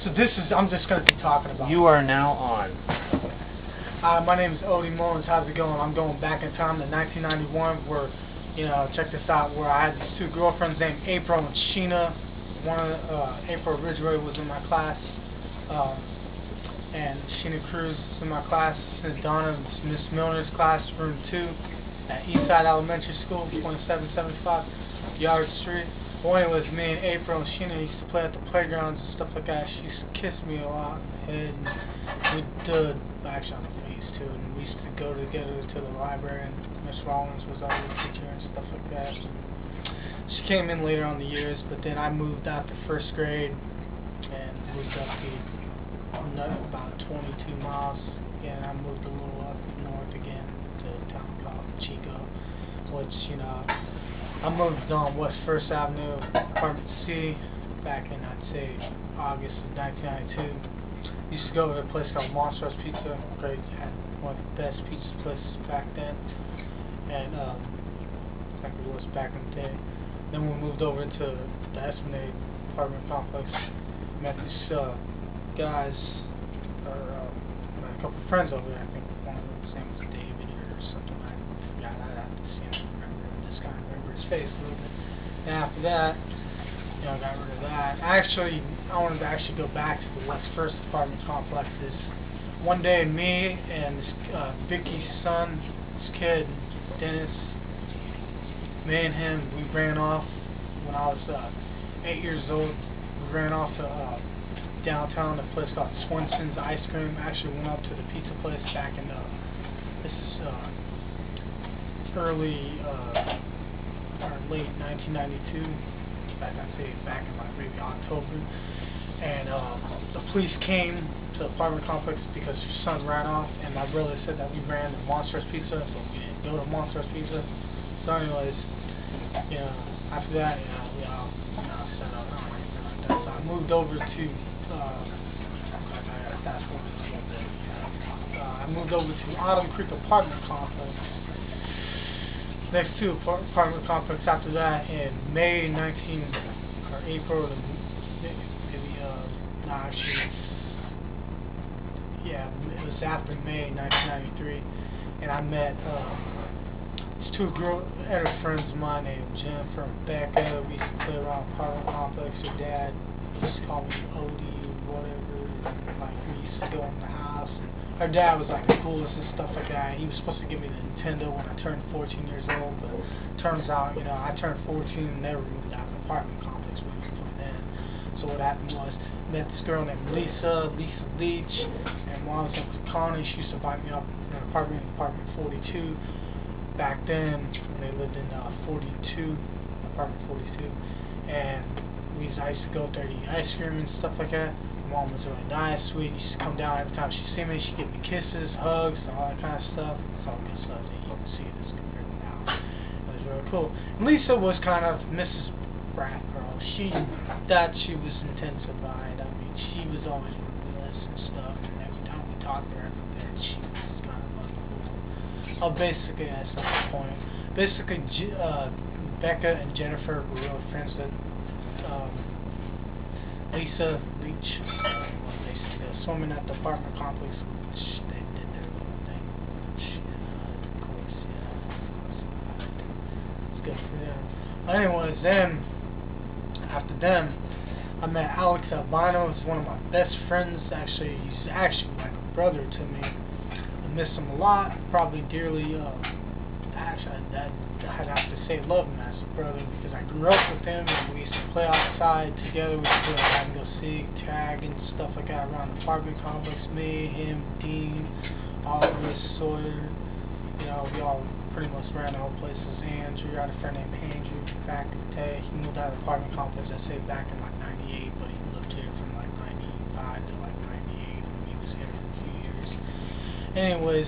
So I'm just going to be talking about. You are now on. My name is Ootti. How's it going? I'm going back in time to 1991 where, check this out, where I had these two girlfriends named April and Sheena. April Ridgeway was in my class, and Sheena Cruz was in my class, and Donna was Miss Milner's class, room 2, at Eastside Elementary School, 2775 Yard Street. Well, anyways, me and April and Sheena used to play at the playgrounds and stuff like that. She used to kiss me a lot on the head, and actually on the face too, and we used to go together to the library, and Miss Rollins was our teacher and stuff like that. She came in later on the years, but then I moved out to first grade and moved up to about 22 miles. And I moved a little up north again to a town called Chico, which, I moved on West First Avenue, Apartment C, back in, I'd say, August of 1992. Used to go to a place called Monster's Pizza. Great, had one of the best pizza places back then, and like it was back in the day. Then we moved over to the Esplanade apartment complex. Met these guys, or met a couple of friends over there. I think one of them, his name was David or something. I forgot. I'd have to see him. Just kind of remember his face a little bit. And after that, got rid of that. I wanted to actually go back to the West First apartment complexes. One day, me and this, Vicky's son, this kid, Dennis, me and him, we ran off when I was 8 years old. We ran off to downtown, a place called Swenson's Ice Cream. Actually went up to the pizza place back in this is early or late 1992. I'd say back in like maybe October. And the police came to the apartment complex because your son ran off, and my brother said that we ran to Monster's Pizza, so we didn't go to Monster's Pizza. So anyways, after that, we all set up and everything like that. So I moved over to, I moved over to Autumn Creek Apartment Complex. Next to apartment complex after that in May 19, or April, it was after May 1993, and I met these two other friends of mine named Jennifer and Becca. We used to play around the apartment complex. Her dad used to call me Ootti or whatever, and like we used to go in the house. And her dad was like the coolest and stuff like that. He was supposed to give me the Nintendo when I turned 14 years old, but turns out, I turned 14 and never moved out of the apartment complex we was doing then. So what happened was, met this girl named Lisa Leach, and while I was in Connie, she used to buy me up in an apartment 42. Back then, when they lived in apartment 42, and I used to go up there to eat ice cream and stuff like that. Mom was really nice, sweet. She used to come down every time she see me. She'd give me kisses, hugs, and all that kind of stuff. It's all good stuff that you can see this compared to now. It was really cool. And Lisa was kind of Mrs. Brat girl. She thought she was intensified. I mean, she was always with us and stuff. And every time we talked to her, she was kind of uncool. Basically, that's not the point. Basically, Becca and Jennifer were real friends with Lisa Leach. They were swimming at the apartment complex, which they did their little thing. Which, of course, it's good for them. But anyways, then, after them, I met Alex Albino. He's one of my best friends. Actually, he's actually like a brother to me. I miss him a lot, probably dearly. Actually, I'd have to say love him as a brother because I grew up with him and we used to play outside together. We used to go hide and go seek, tag, and stuff like that around the apartment complex. Me, him, Dean, Oliver, Sawyer. We all pretty much ran our places. Andrew, I had a friend named Andrew back in the day. He moved out of the apartment complex, I'd say back in like 98, but he lived here from like 95 to like 98 when he was here for a few years. Anyways,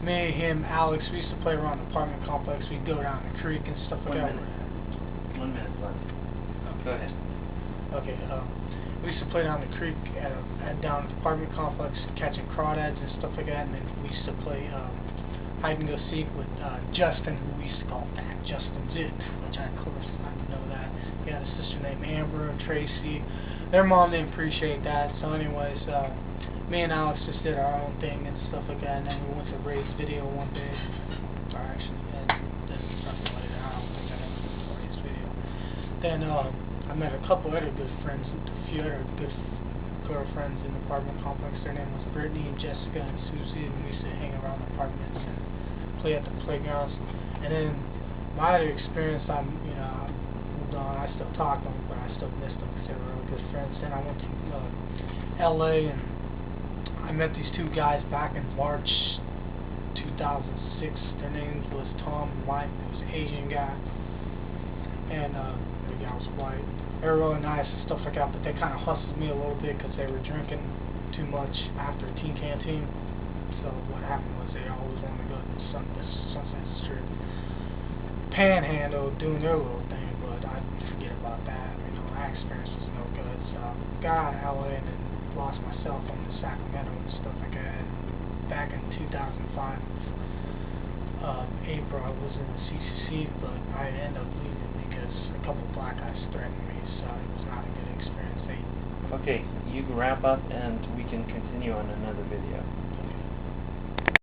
me, him, Alex, we used to play around the apartment complex. We'd go down the creek and stuff like that. 1 minute left. Okay. Go ahead. Okay, we used to play down the creek down at the apartment complex, catching crawdads and stuff like that, and then we used to play hide and go seek with Justin, who we used to call Fat Justin Zit, which I, of course, I didn't know that. He had a sister named Amber and Tracy. their mom didn't appreciate that. So anyways, me and Alex just did our own thing and stuff like that, and then we went to Ray's video one day. Or actually, this is something later. I don't think I ever went to Ray's video. Then I met a couple other good friends, a few other good girlfriends in the apartment complex. Their name was Brittany and Jessica and Susie, and we used to hang around the apartments and play at the playgrounds. And then my other experience, I moved on. I still talk to them, but I still missed them because they were really good friends. Then I went to LA, and I met these two guys back in March 2006. Their names was Tom and Mike. It was an Asian guy, and the guy was white. They were really nice and stuff like that, but they kind of hustled me a little bit because they were drinking too much after Teen Canteen. So what happened was they always wanted to go to Sunset Strip, Panhandle, doing their little thing, but I forget about that. That experience was no good. So got out of LA and then lost my cell phone in Sacramento and stuff like that. And back in 2005, April, I was in the CCC, but I ended up leaving because a couple black guys threatened me, so it was not a good experience. Okay, you can wrap up and we can continue on another video.